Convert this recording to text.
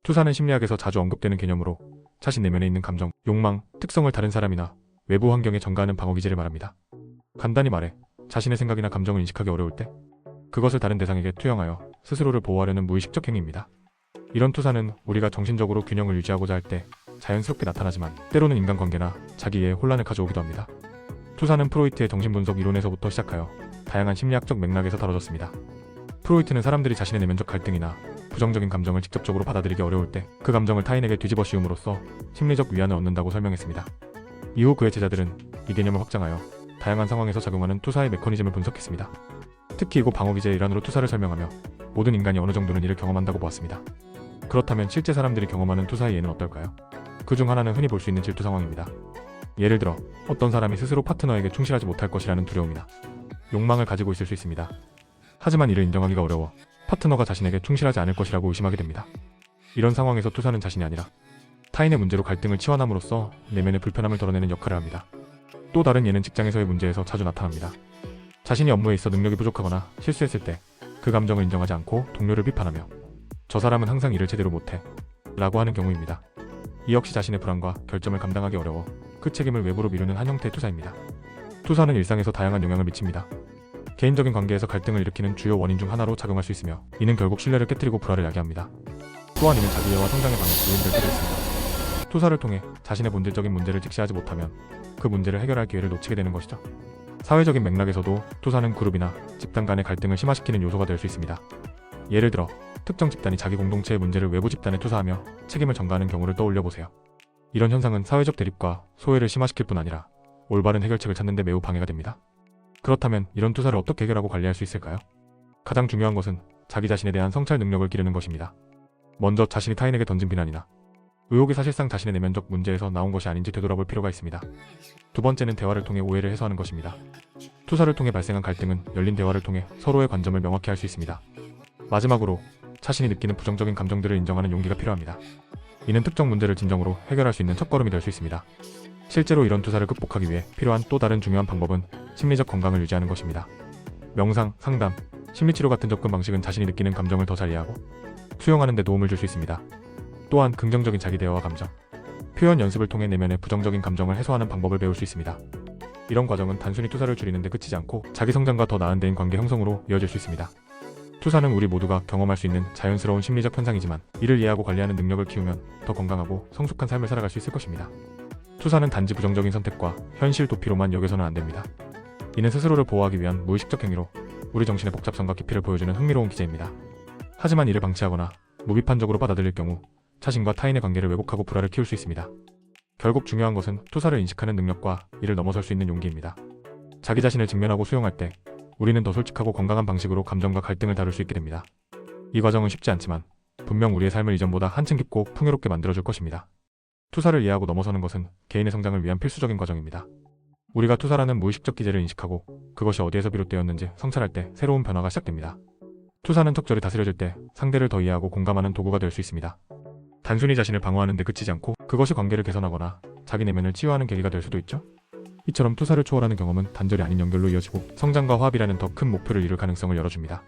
투사는 심리학에서 자주 언급되는 개념으로 자신 내면에 있는 감정, 욕망, 특성을 다른 사람이나 외부 환경에 전가하는 방어 기제를 말합니다. 간단히 말해 자신의 생각이나 감정을 인식하기 어려울 때 그것을 다른 대상에게 투영하여 스스로를 보호하려는 무의식적 행위입니다. 이런 투사는 우리가 정신적으로 균형을 유지하고자 할 때 자연스럽게 나타나지만 때로는 인간관계나 자기의 혼란을 가져오기도 합니다. 투사는 프로이트의 정신분석 이론에서부터 시작하여 다양한 심리학적 맥락에서 다뤄졌습니다. 프로이트는 사람들이 자신의 내면적 갈등이나 부정적인 감정을 직접적으로 받아들이기 어려울 때 그 감정을 타인에게 뒤집어 씌움으로써 심리적 위안을 얻는다고 설명했습니다. 이후 그의 제자들은 이 개념을 확장하여 다양한 상황에서 작용하는 투사의 메커니즘을 분석했습니다. 특히 이고 방어 기제의 일환으로 투사를 설명하며 모든 인간이 어느 정도는 이를 경험한다고 보았습니다. 그렇다면 실제 사람들이 경험하는 투사의 예는 어떨까요? 그 중 하나는 흔히 볼 수 있는 질투 상황입니다. 예를 들어 어떤 사람이 스스로 파트너에게 충실하지 못할 것이라는 두려움이나 욕망을 가지고 있을 수 있습니다. 하지만 이를 인정하기가 어려워 파트너가 자신에게 충실하지 않을 것이라고 의심하게 됩니다. 이런 상황에서 투사는 자신이 아니라 타인의 문제로 갈등을 치환함으로써 내면의 불편함을 덜어내는 역할을 합니다. 또 다른 예는 직장에서의 문제에서 자주 나타납니다. 자신이 업무에 있어 능력이 부족하거나 실수했을 때 그 감정을 인정하지 않고 동료를 비판하며 저 사람은 항상 일을 제대로 못해 라고 하는 경우입니다. 이 역시 자신의 불안과 결점을 감당하기 어려워 그 책임을 외부로 미루는 한 형태의 투사입니다. 투사는 일상에서 다양한 영향을 미칩니다. 개인적인 관계에서 갈등을 일으키는 주요 원인 중 하나로 작용할 수 있으며 이는 결국 신뢰를 깨뜨리고 불화를 야기합니다. 또한 이는 자기애와 성장에 방해 요인될 때도 있습니다. 투사를 통해 자신의 본질적인 문제를 직시하지 못하면 그 문제를 해결할 기회를 놓치게 되는 것이죠. 사회적인 맥락에서도 투사는 그룹이나 집단 간의 갈등을 심화시키는 요소가 될 수 있습니다. 예를 들어 특정 집단이 자기 공동체의 문제를 외부 집단에 투사하며 책임을 전가하는 경우를 떠올려 보세요. 이런 현상은 사회적 대립과 소외를 심화시킬 뿐 아니라 올바른 해결책을 찾는 데 매우 방해가 됩니다. 그렇다면 이런 투사를 어떻게 해결하고 관리할 수 있을까요? 가장 중요한 것은 자기 자신에 대한 성찰 능력을 기르는 것입니다. 먼저 자신이 타인에게 던진 비난이나 의혹이 사실상 자신의 내면적 문제에서 나온 것이 아닌지 되돌아볼 필요가 있습니다. 두 번째는 대화를 통해 오해를 해소하는 것입니다. 투사를 통해 발생한 갈등은 열린 대화를 통해 서로의 관점을 명확히 할 수 있습니다. 마지막으로 자신이 느끼는 부정적인 감정들을 인정하는 용기가 필요합니다. 이는 특정 문제를 진정으로 해결할 수 있는 첫걸음이 될 수 있습니다. 실제로 이런 투사를 극복하기 위해 필요한 또 다른 중요한 방법은 심리적 건강을 유지하는 것입니다. 명상, 상담, 심리치료 같은 접근 방식은 자신이 느끼는 감정을 더 잘 이해하고 수용하는 데 도움을 줄 수 있습니다. 또한 긍정적인 자기 대화와 감정, 표현 연습을 통해 내면의 부정적인 감정을 해소하는 방법을 배울 수 있습니다. 이런 과정은 단순히 투사를 줄이는 데 그치지 않고 자기 성장과 더 나은 대인 관계 형성으로 이어질 수 있습니다. 투사는 우리 모두가 경험할 수 있는 자연스러운 심리적 현상이지만 이를 이해하고 관리하는 능력을 키우면 더 건강하고 성숙한 삶을 살아갈 수 있을 것입니다. 투사는 단지 부정적인 선택과 현실 도피로만 여겨서는 안 됩니다. 이는 스스로를 보호하기 위한 무의식적 행위로 우리 정신의 복잡성과 깊이를 보여주는 흥미로운 기제입니다. 하지만 이를 방치하거나 무비판적으로 받아들일 경우 자신과 타인의 관계를 왜곡하고 불화를 키울 수 있습니다. 결국 중요한 것은 투사를 인식하는 능력과 이를 넘어설 수 있는 용기입니다. 자기 자신을 직면하고 수용할 때 우리는 더 솔직하고 건강한 방식으로 감정과 갈등을 다룰 수 있게 됩니다. 이 과정은 쉽지 않지만 분명 우리의 삶을 이전보다 한층 깊고 풍요롭게 만들어줄 것입니다. 투사를 이해하고 넘어서는 것은 개인의 성장을 위한 필수적인 과정입니다. 우리가 투사라는 무의식적 기제를 인식하고 그것이 어디에서 비롯되었는지 성찰할 때 새로운 변화가 시작됩니다. 투사는 적절히 다스려질 때 상대를 더 이해하고 공감하는 도구가 될 수 있습니다. 단순히 자신을 방어하는 데 그치지 않고 그것이 관계를 개선하거나 자기 내면을 치유하는 계기가 될 수도 있죠. 이처럼 투사를 초월하는 경험은 단절이 아닌 연결로 이어지고 성장과 화합이라는 더 큰 목표를 이룰 가능성을 열어줍니다.